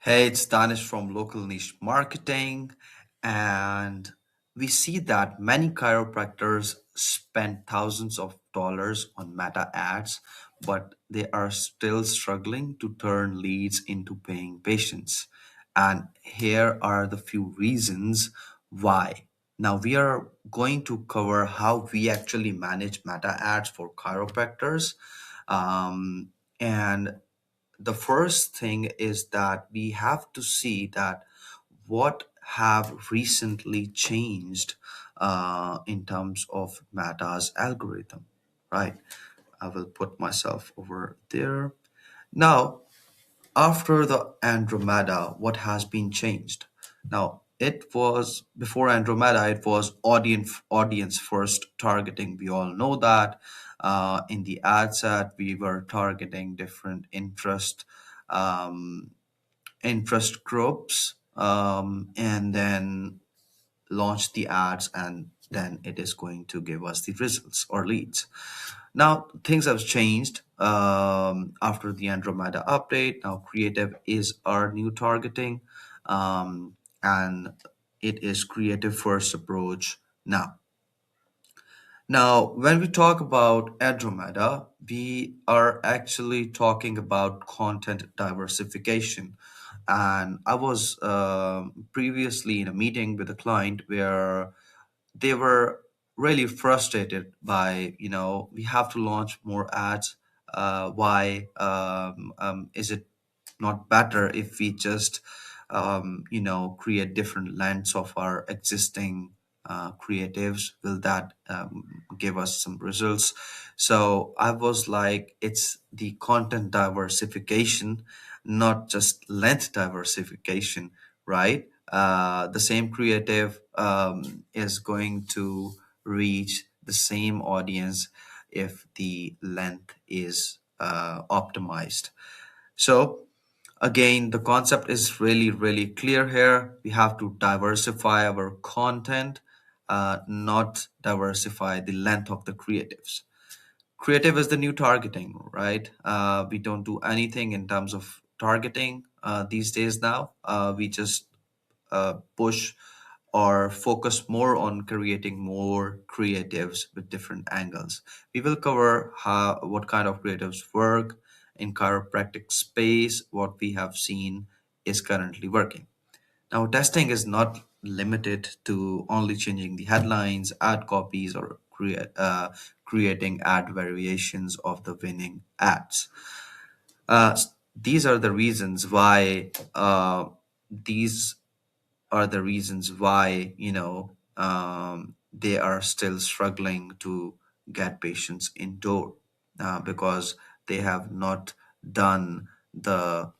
Hey, it's Danish from Local Niche Marketing, and we see that many chiropractors spend thousands of dollars on meta ads, but they are still struggling to turn leads into paying patients. And here are the few reasons why. Now, we are going to cover how we actually manage meta ads for chiropractors. And the first thing is that we have to see that what have recently changed in terms of Meta's algorithm, right? I will put myself over there. Now, after the Andromeda, what has been changed? Now, it was before Andromeda, it was audience first targeting. We all know that. In the ad set, we were targeting different um, interest groups, and then launch the ads, and then it is going to give us the results or leads. Now things have changed after the Andromeda update. Now creative is our new targeting, and it is creative first approach now. Now, when we talk about Andromeda, we are actually talking about content diversification. And I was previously in a meeting with a client where they were really frustrated by, we have to launch more ads. Why is it not better if we just create different lengths of our existing creatives? Will that give us some results? So I was like, it's the content diversification, not just length diversification, right? The same creative is going to reach the same audience if the length is optimized. So again, the concept is really, really clear here. We have to diversify our content, not diversify the length of the creatives. Creative is the new targeting, right? We don't do anything in terms of targeting these days now. We just push or focus more on creating more creatives with different angles. We will cover how what kind of creatives work in chiropractic space, what we have seen is currently working. Now, testing is not limited to only changing the headlines, ad copies, or creating ad variations of the winning ads. These are the reasons why these are the reasons why they are still struggling to get patients indoor, because they have not done the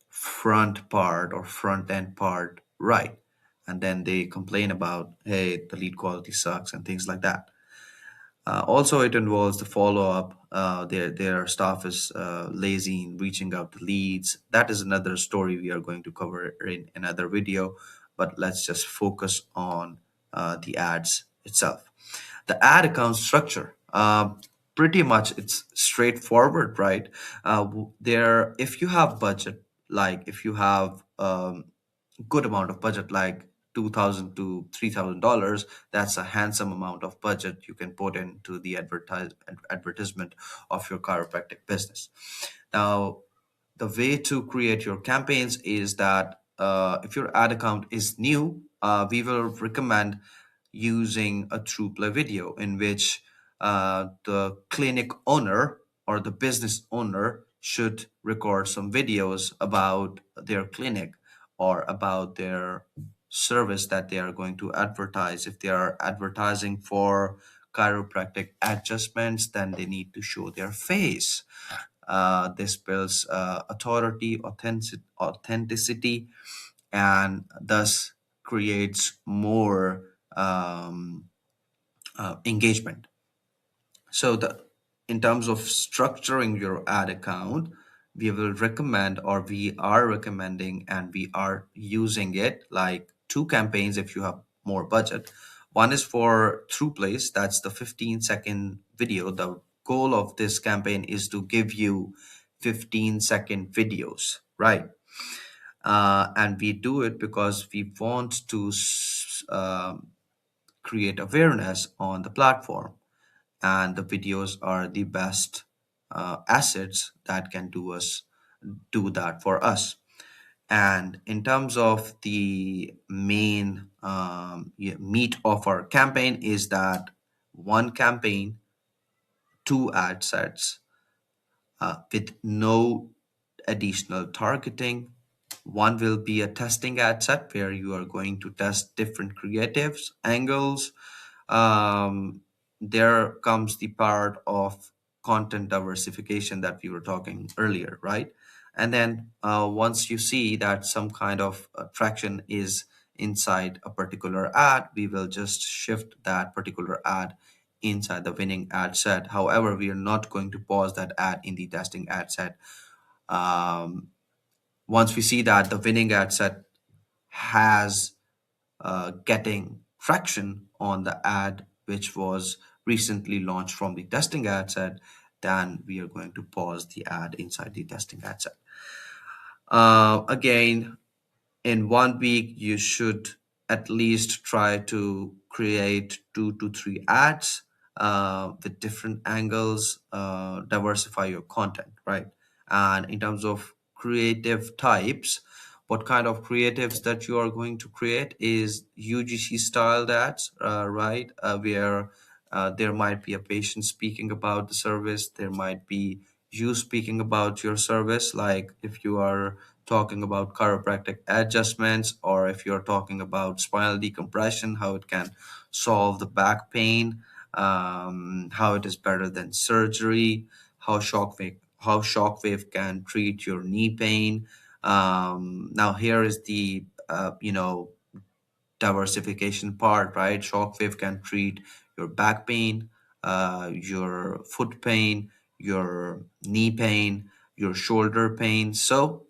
front part or front end part right, and then they complain about, hey, the lead quality sucks and things like that. Also, it involves the follow up. Their staff is lazy in reaching out to leads. That is another story we are going to cover in another video. But let's just focus on the ads itself. The ad account structure. Pretty much, it's straightforward, right? There, if you have budget, like if you have good amount of budget, like $2,000 to $3,000, that's a handsome amount of budget you can put into the advertisement of your chiropractic business. Now, the way to create your campaigns is that if your ad account is new, we will recommend using a true play video in which the clinic owner or the business owner should record some videos about their clinic or about their service that they are going to advertise. If they are advertising for chiropractic adjustments, then they need to show their face. This builds authority, authenticity, and thus creates more engagement. So the in terms of structuring your ad account, we will recommend, or we are recommending, and we are using it like two campaigns if you have more budget. One is for through place, that's the 15-second video. The goal of this campaign is to give you 15-second videos, right? And we do it because we want to create awareness on the platform, and the videos are the best assets that can do that for us. And in terms of the main meat of our campaign is that one campaign, two ad sets with no additional targeting. One will be a testing ad set where you are going to test different creatives, angles. There comes the part of content diversification that we were talking earlier, right? And then once you see that some kind of traction is inside a particular ad, we will just shift that particular ad inside the winning ad set. However, we are not going to pause that ad in the testing ad set. Um, Once we see that the winning ad set has getting traction on the ad which was recently launched from the testing ad set, then we are going to pause the ad inside the testing ad set. Again, in 1 week you should at least try to create 2 to 3 ads with different angles, diversify your content, right? And in terms of creative types, what kind of creatives that you are going to create is UGC styled ads, right? Where there might be a patient speaking about the service, there might be you speaking about your service, like if you are talking about chiropractic adjustments, or if you're talking about spinal decompression, how it can solve the back pain, how it is better than surgery, how shockwave can treat your knee pain. Now here is the diversification part, right? Shockwave can treat your back pain, your foot pain, your knee pain, your shoulder pain. So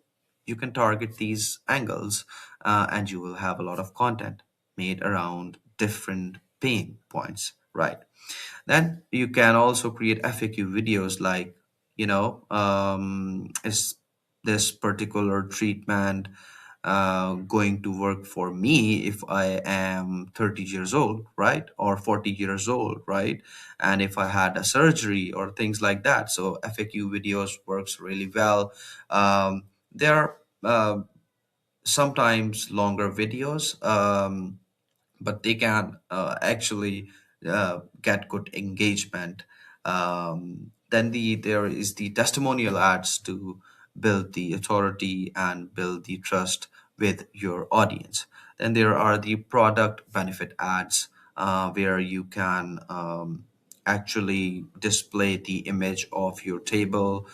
you can target these angles, and you will have a lot of content made around different pain points, right? Then you can also create FAQ videos like, is this particular treatment going to work for me if I am 30 years old, right? Or 40 years old, right? And if I had a surgery or things like that. So FAQ videos works really well. There are sometimes longer videos, but they can actually get good engagement. Then there is the testimonial ads to build the authority and build the trust with your audience. Then there are the product benefit ads, where you can actually display the image of your table,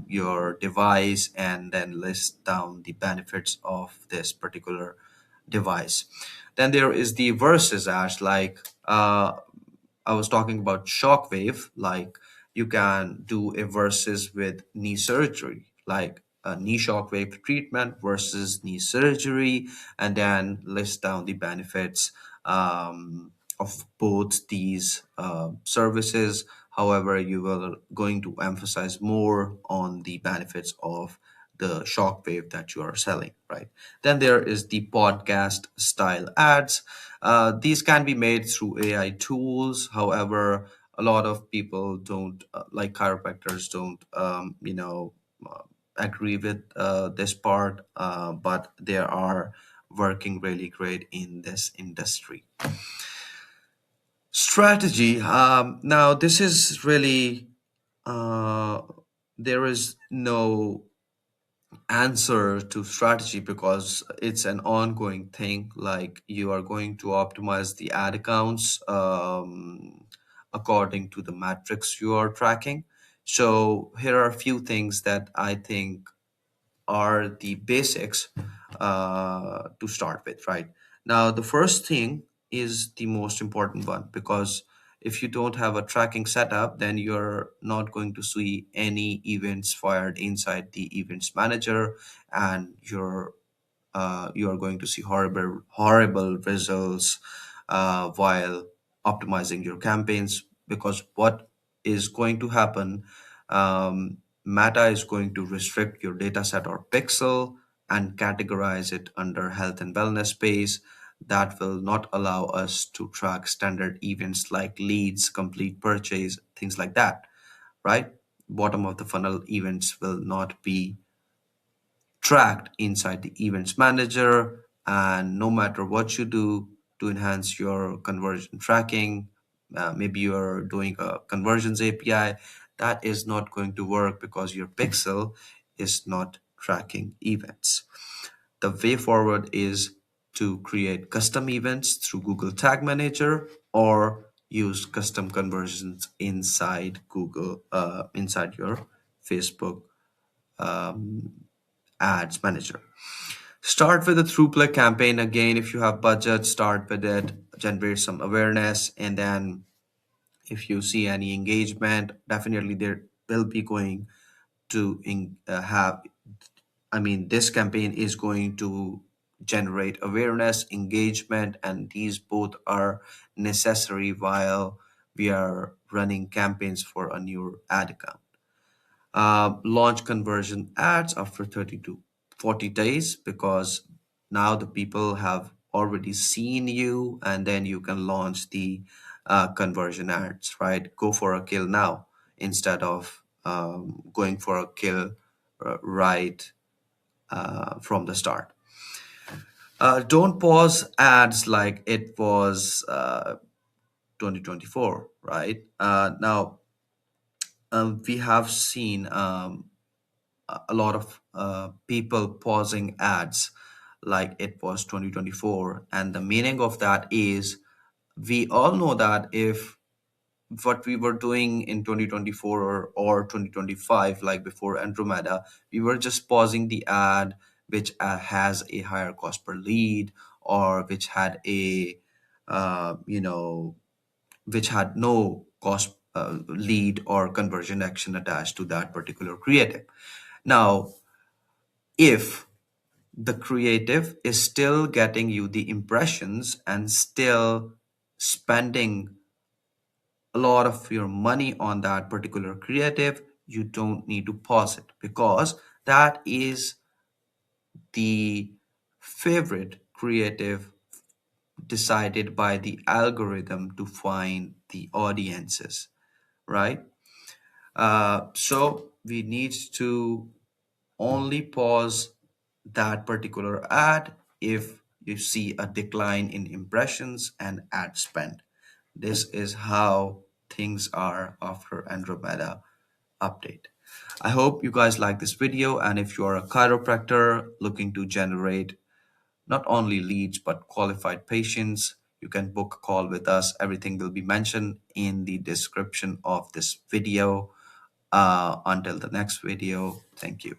your device, and then list down the benefits of this particular device. Then there is the versus ads, like I was talking about shockwave, like you can do a versus with knee surgery, like a knee shockwave treatment versus knee surgery, and then list down the benefits of both these services. However, you will going to emphasize more on the benefits of the shockwave that you are selling, right? Then there is the podcast style ads. These can be made through AI tools. However, a lot of people don't, like chiropractors, don't, agree with this part, but they are working really great in this industry. Strategy. Now, this is really, uh, there is no answer to strategy because it's an ongoing thing. Like you are going to optimize the ad accounts according to the metrics you are tracking. So here are a few things that I think are the basics to start with, right? Now, the first thing is the most important one, because if you don't have a tracking setup, then you're not going to see any events fired inside the events manager, and you are going to see horrible results while optimizing your campaigns. Because what is going to happen, Meta is going to restrict your data set or pixel, and categorize it under health and wellness space. That will not allow us to track standard events like leads, complete purchase, things like that, right? Bottom of the funnel events will not be tracked inside the events manager. And no matter what you do to enhance your conversion tracking, maybe you're doing a conversions API, that is not going to work because your pixel is not tracking events. The way forward is to create custom events through Google Tag Manager or use custom conversions inside inside your Facebook ads manager. Start with a through play campaign. Again, if you have budget, start with it, generate some awareness, and then if you see any engagement, definitely there will be going to have, I mean, this campaign is going to generate awareness, engagement, and these both are necessary while we are running campaigns for a new ad account. Launch conversion ads after 30 to 40 days because now the people have already seen you, and then you can launch the conversion ads, right? Go for a kill now instead of going for a kill right from the start. Don't pause ads like it was 2024, right? Now, we have seen a lot of people pausing ads like it was 2024. And the meaning of that is we all know that if what we were doing in 2024 or 2025, like before Andromeda, we were just pausing the ad which has a higher cost per lead or which had a, you know, which had no cost lead or conversion action attached to that particular creative. Now, if the creative is still getting you the impressions and still spending a lot of your money on that particular creative, you don't need to pause it because that is the favorite creative decided by the algorithm to find the audiences, right? So we need to only pause that particular ad if you see a decline in impressions and ad spend. This is how things are after Andromeda update. I hope you guys like this video, and if you are a chiropractor looking to generate not only leads but qualified patients, you can book a call with us. Everything will be mentioned in the description of this video. Until the next video, thank you.